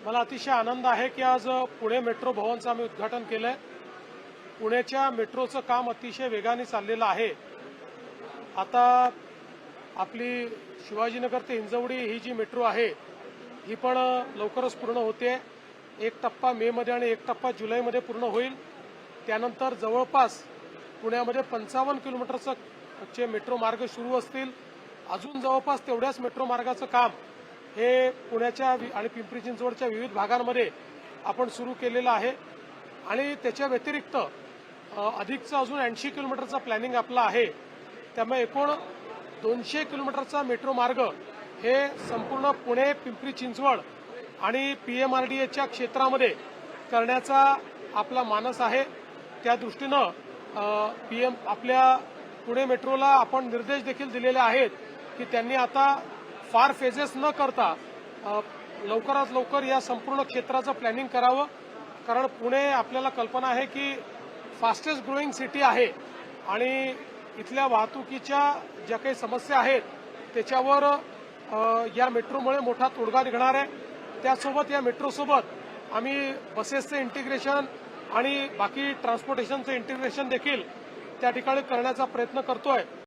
मला अतिशय आनंद आहे की आज पुणे मेट्रो भवनचं आम्ही उद्घाटन केलंय। पुण्याच्या मेट्रोचं काम अतिशय वेगाने चाललेलं आहे। आता आपली शिवाजीनगर ते हिंजवडी ही जी मेट्रो आहे ही पण लवकरच पूर्ण होते। एक टप्पा मे मध्ये आणि एक टप्पा जुलैमध्ये पूर्ण होईल। त्यानंतर जवळपास पुण्यामध्ये 55 किलोमीटरचे मेट्रो मार्ग सुरू असतील। अजून जवळपास तेवढ्याच मेट्रो मार्गाचं काम हे पुण्याच्या आणि पिंपरी चिंचवडच्या विविध भागांमध्ये आपण सुरू केलेलं आहे। आणि त्याच्या व्यतिरिक्त अधिकचा अजून 80 किलोमीटरचा प्लॅनिंग आपला आहे। त्यामुळे एकूण 200 किलोमीटरचा मेट्रो मार्ग हे संपूर्ण पुणे पिंपरी चिंचवड आणि पीएमआरडीएच्या क्षेत्रामध्ये करण्याचा आपला मानस आहे। त्या दृष्टीनं आपल्या पुणे मेट्रोला आपण निर्देश देखील दिलेले आहेत की त्यांनी आता फार फेजेस न करता लवकरात लवकर या संपूर्ण क्षेत्राचं प्लॅनिंग करावं। कारण पुणे आपल्याला कल्पना आहे की फास्टेस्ट ग्रोईंग सिटी आहे आणि इथल्या वाहतुकीच्या ज्या काही समस्या आहेत त्याच्यावर या मेट्रोमुळे मोठा तोडगा निघणार आहे। त्यासोबत या मेट्रोसोबत आम्ही बसेसचं इंटिग्रेशन आणि बाकी ट्रान्सपोर्टेशनचं इंटिग्रेशन देखील त्या ठिकाणी करण्याचा प्रयत्न करतोय।